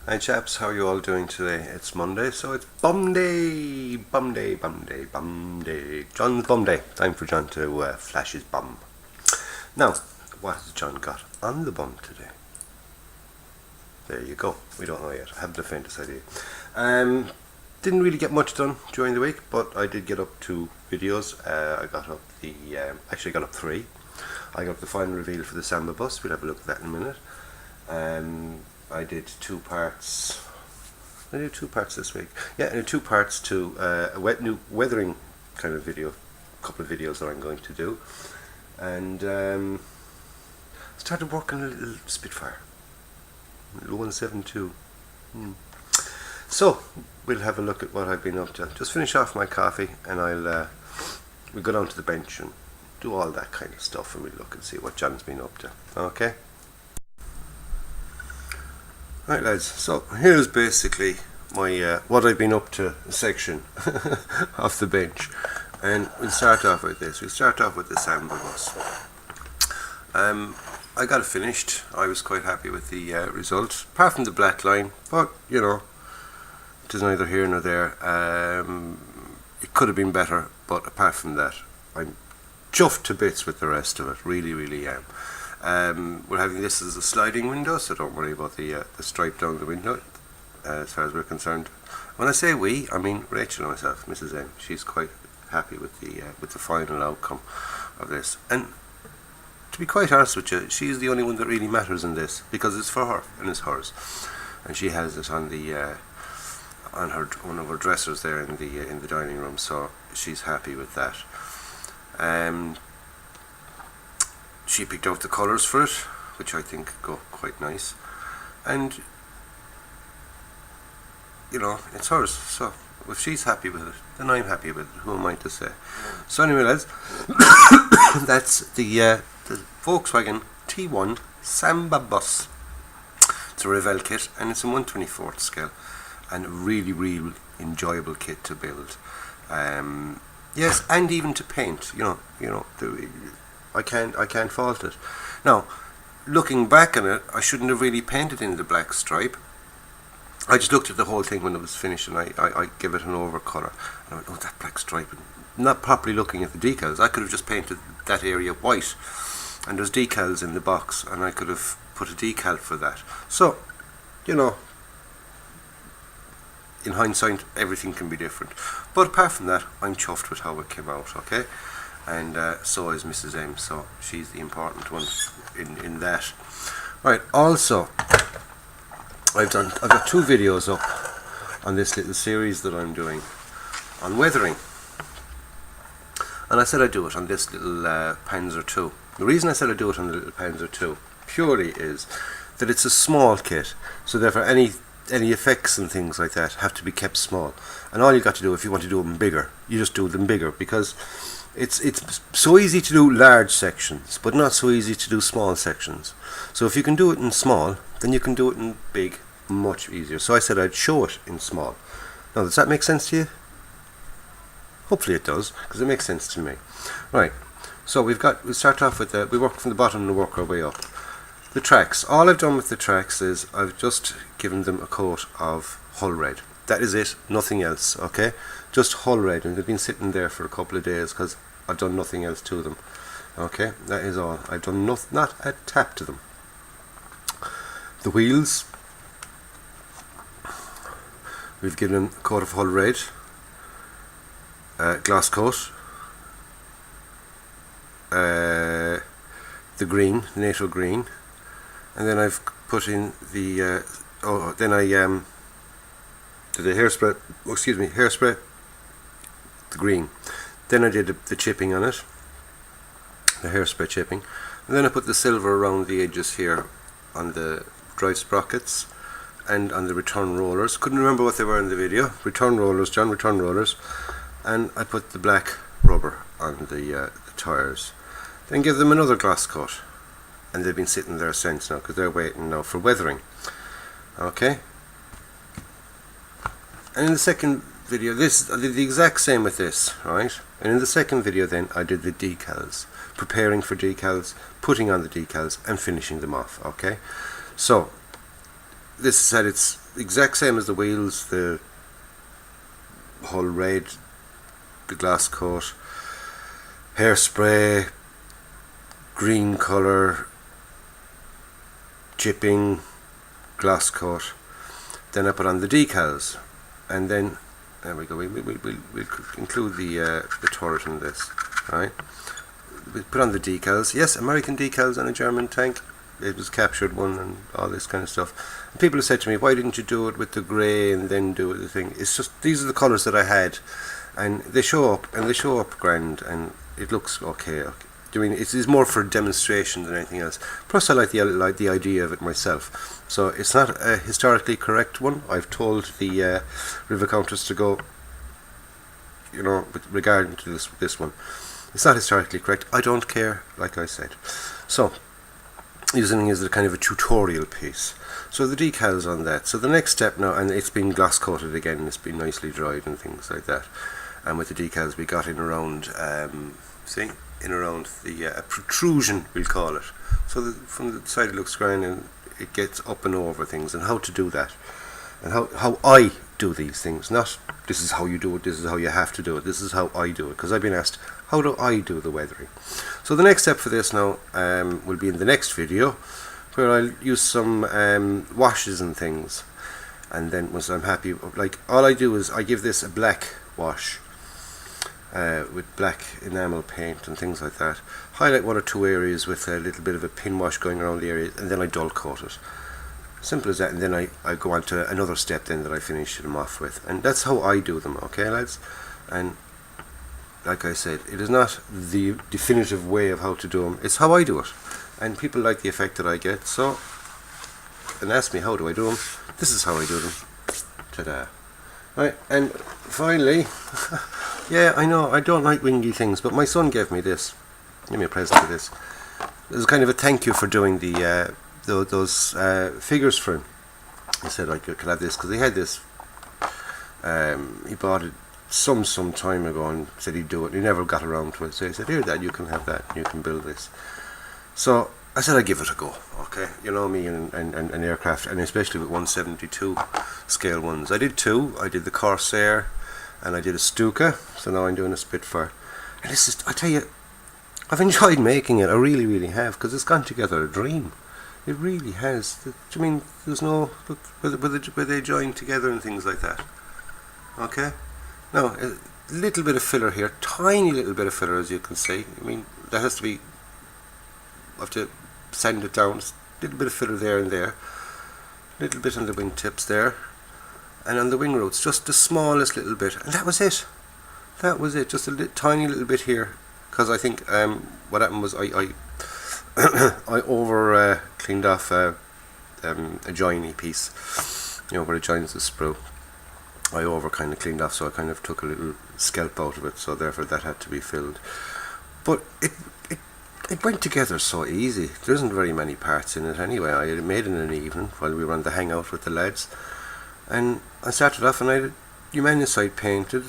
Hi chaps, how are you all doing today? It's Monday, so it's bum day, bum day, bum day, bum day. John's bum day. Time for John to flash his bum. Now, what has John got on the bum today? There you go. We don't know yet. I haven't the faintest idea. Didn't really get much done during the week, but I did get up 2 videos. I got up actually got up 3. I got up the final reveal for the Samba bus. We'll have a look at that in a minute. I did 2 parts. I did 2 parts this week. Yeah, and 2 parts to a new weathering kind of video. A couple of videos that I'm going to do, and started working a little Spitfire, little 172. So we'll have a look at what I've been up to. Just finish off my coffee, and we'll go down to the bench and do all that kind of stuff, and we'll look and see what John's been up to. Okay. Right lads, so here's basically my what I've been up to section off the bench, and we'll start off with this. We'll start off with the Samba bus. I got it finished. I was quite happy with the result, apart from the black line, but you know, it is neither here nor there. It could have been better, but apart from that, I'm chuffed to bits with the rest of it. Really am. We're having this as a sliding window, so don't worry about the stripe down the window as far as we're concerned. When I say we, I mean Rachel and myself, Mrs. M. She's quite happy with the final outcome of this, and to be quite honest with you, she's the only one that really matters in this, because it's for her and it's hers, and she has it on one of her dressers there in the dining room, so she's happy with that. She picked out the colours for it, which I think go quite nice, and you know, it's hers, so if she's happy with it, then I'm happy with it. Who am I to say? So anyway lads, that's the Volkswagen T1 Samba bus. It's a Revell kit, and it's a 1/24th scale, and a really enjoyable kit to build. Yes, and even to paint. You know, I can't fault it. Now, looking back on it, I shouldn't have really painted in the black stripe. I just looked at the whole thing when it was finished, and I gave it an overcolour. And I went, oh, that black stripe. Not properly looking at the decals. I could have just painted that area white, and there's decals in the box, and I could have put a decal for that. So, you know, in hindsight, everything can be different. But apart from that, I'm chuffed with how it came out, okay? And so is Mrs. M, so she's the important one in that. Right, also, I've got 2 videos up on this little series that I'm doing on weathering. And I said I'd do it on this little Panzer II. The reason I said I'd do it on the little Panzer II purely is that it's a small kit, so therefore any effects and things like that have to be kept small. And all you got to do, if you want to do them bigger, you just do them bigger, because it's so easy to do large sections, but not so easy to do small sections. So if you can do it in small, then you can do it in big much easier. So I said I'd show it in small. Now, does that make sense to you? Hopefully it does, because it makes sense to me. Right, so we'll start off with we work from the bottom and work our way up. The tracks. All I've done with the tracks is I've just given them a coat of hull red. That is it, nothing else, okay? Just hull red, and they've been sitting there for a couple of days because I've done nothing else to them. Okay, that is all. I've done not a tap to them. The wheels, we've given them a coat of hull red, glass coat, the green, the natural green, and then I've put in the then I did the hairspray, hairspray, the green. Then I did the chipping on it, the hairspray chipping, and then I put the silver around the edges here on the drive sprockets and on the return rollers. Couldn't remember what they were in the video. Return rollers, John, return rollers. And I put the black rubber on the tyres. Then give them another glass coat, and they've been sitting there since now, because they're waiting now for weathering. Okay. And in the second video, I did the exact same with this, right? And in the second video then, I did the decals, preparing for decals, putting on the decals, and finishing them off, okay? So, this said it's exact same as the wheels, the whole red, the glass coat, hairspray, green colour, chipping, glass coat. Then I put on the decals, and then there we go. We'll include the turret in this, right? We put on the decals. Yes, American decals on a German tank. It was captured one and all this kind of stuff. And people have said to me, why didn't you do it with the grey and then do it the thing? It's just, these are the colours that I had, and they show up grand, and it looks okay. I mean, it's more for demonstration than anything else. Plus, I like the idea of it myself. So it's not a historically correct one. I've told the river counters to go, you know, with regard to this one. It's not historically correct. I don't care, like I said. So using it as a kind of a tutorial piece. So the decals on that. So the next step now, and it's been gloss coated again. It's been nicely dried and things like that. And with the decals, we got in around, in around the protrusion, we'll call it. So from the side it looks grand, and it gets up and over things, and how to do that, and how I do these things. Not this is how you do it, this is how you have to do it, this is how I do it, because I've been asked, how do I do the weathering? So the next step for this now will be in the next video, where I'll use some washes and things, and then once I'm happy, like, all I do is I give this a black wash with black enamel paint and things like that. Highlight one or two areas with a little bit of a pin wash going around the area, and then I dull coat it. Simple as that. And then I go on to another step then that I finish them off with, and that's how I do them. Okay, lads. And like I said, it is not the definitive way of how to do them. It's how I do it, and people like the effect that I get. So, and ask me, how do I do them? This is how I do them. Ta-da. Right, and finally, yeah, I know I don't like wingy things, but my son gave me this. Give me a present for this. It was kind of a thank you for doing the those figures for him. He said I could have this because he had this. He bought it some time ago and said he'd do it. He never got around to it, so he said, "Here, Dad, you can have that. You can build this." So I said I'd give it a go. Okay, you know me and aircraft, and especially with 172 scale ones. I did two. I did the Corsair, and I did a Stuka. So now I'm doing a Spitfire, and this is, I tell you, I've enjoyed making it. I really have, because it's gone together a dream. It really has. I mean, there's no look where they join together and things like that. Okay. Now a little bit of filler here, tiny little bit of filler, as you can see. I mean, that has to be. I have to sand it down. A little bit of filler there and there. A little bit on the wing tips there, and on the wing roots, just the smallest little bit, and that was it. That was it. Just a tiny little bit here, because I think what happened was I over cleaned off a joiny piece, you know, where it joins the sprue. I over kind of cleaned off, so I kind of took a little scalp out of it, so therefore that had to be filled. But it went together so easy. There isn't very many parts in it anyway. I made it in an evening while we were on the hangout with the lads, and I started off and I humanicide painted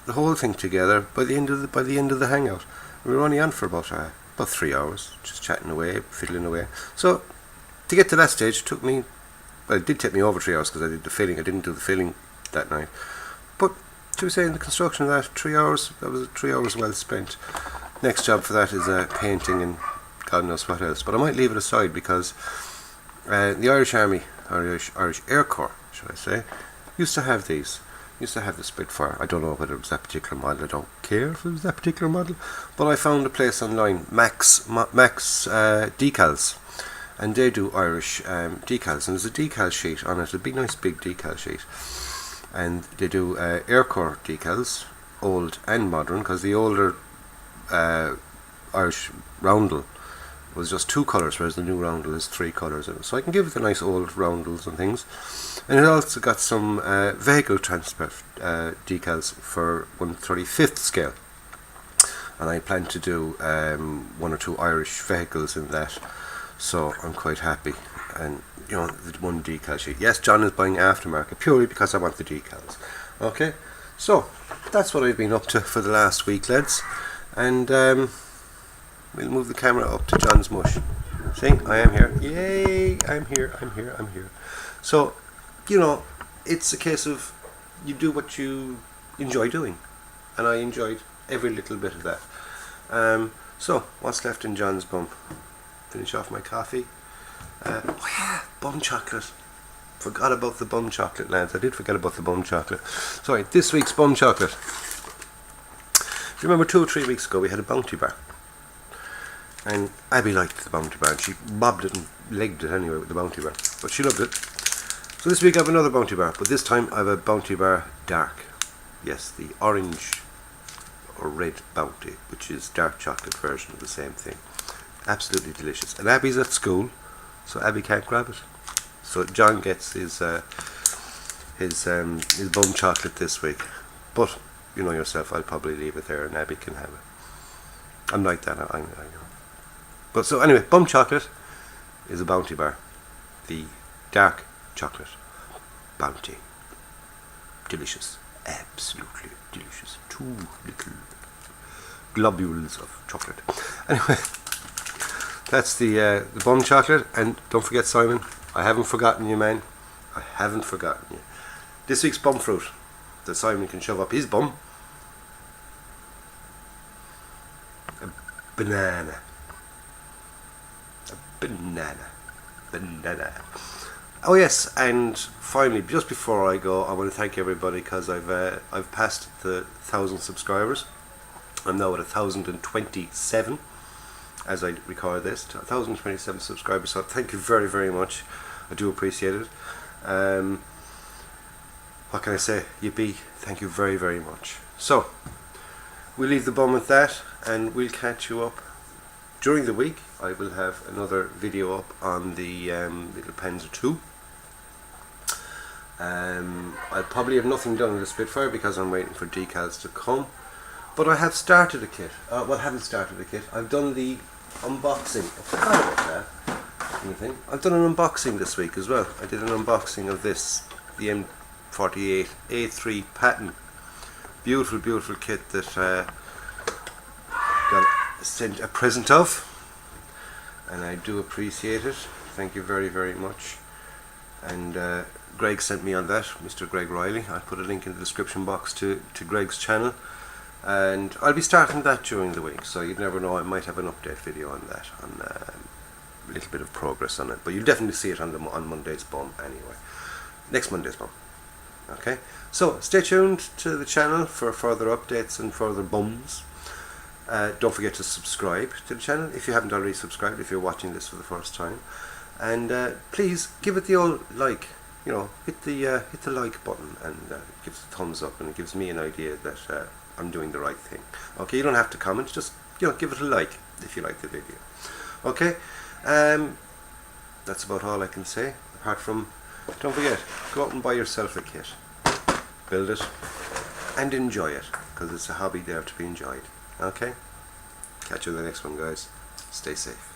the whole thing together by the end of the hangout. We were only on for about 3 hours, just chatting away, fiddling away. So to get to that stage took me, well, it did take me over 3 hours because I did the filling. I didn't do the filling that night, but to say in the construction of that, 3 hours, that was 3 hours well spent. Next job for that is painting and God knows what else, but I might leave it aside because the Irish Army, Irish Air Corps, should I say, used to have these. Used to have the Spitfire. I don't know whether it was that particular model. I don't care if it was that particular model, but I found a place online, Max Decals, and they do Irish decals, and there's a decal sheet on it, a big, nice big decal sheet, and they do Air Corps decals, old and modern, because the older Irish roundel was just 2 colours, whereas the new roundel is 3 colours. So I can give it the nice old roundels and things. And it also got some vehicle transport decals for 1/35th scale. And I plan to do 1 or 2 Irish vehicles in that. So I'm quite happy. And, you know, the one decal sheet. Yes, John is buying aftermarket purely because I want the decals. Okay, so that's what I've been up to for the last week, lads. And we'll move the camera up to John's mush. See, I am here. Yay! I'm here. So, you know, it's a case of you do what you enjoy doing, and I enjoyed every little bit of that. So, what's left in John's bum? Finish off my coffee. Oh yeah, bum chocolate. Forgot about the bum chocolate, lads. I did forget about the bum chocolate. Sorry, this week's bum chocolate. Do you remember 2 or 3 weeks ago we had a Bounty bar? And Abby liked the Bounty bar, and she bobbed it and legged it anyway with the Bounty bar. But she loved it. So this week I have another Bounty bar, but this time I have a Bounty bar dark. Yes, the orange or red Bounty, which is dark chocolate version of the same thing. Absolutely delicious. And Abby's at school, so Abby can't grab it. So John gets his bum chocolate this week. But you know yourself, I'll probably leave it there and Abby can have it. I'm like that, I know. But so anyway, bum chocolate is a Bounty bar. The dark chocolate Bounty. Delicious. Absolutely delicious. 2 little globules of chocolate. Anyway, that's the bum chocolate. And don't forget, Simon, I haven't forgotten you, man. I haven't forgotten you. This week's bum fruit that Simon can shove up his bum. A banana. A banana. Banana. Oh yes, and finally, just before I go, I want to thank everybody because I've passed the 1,000 subscribers. I'm now at 1,027 as I record this. 1,027 subscribers. So thank you very, very much. I do appreciate it. What can I say? Yippee! Thank you very, very much. So we'll leave the bum with that, and we'll catch you up during the week. I will have another video up on the little Panzer 2. I'll probably have nothing done with the Spitfire because I'm waiting for decals to come. But I have started a kit. Well, I haven't started a kit. I've done the unboxing. I forgot about that. Anything. I've done an unboxing this week as well. I did an unboxing of this, the M48 A3 pattern. Beautiful, beautiful kit that got sent a present of. And I do appreciate it. Thank you very, very much. And Greg sent me on that, Mr. Greg Riley. I'll put a link in the description box to Greg's channel, and I'll be starting that during the week, so you never know, I might have an update video on that, on a little bit of progress on it, but you'll definitely see it on Monday's bum anyway, next Monday's bum. Okay, so stay tuned to the channel for further updates and further bums. Don't forget to subscribe to the channel if you haven't already subscribed, if you're watching this for the first time. And please give it the old like, you know, hit the like button, and it gives a thumbs up, and it gives me an idea that I'm doing the right thing. Okay, you don't have to comment, just, you know, give it a like if you like the video. Okay, that's about all I can say, apart from, don't forget, go out and buy yourself a kit, build it, and enjoy it, because it's a hobby there to be enjoyed. Okay, catch you in the next one, guys. Stay safe.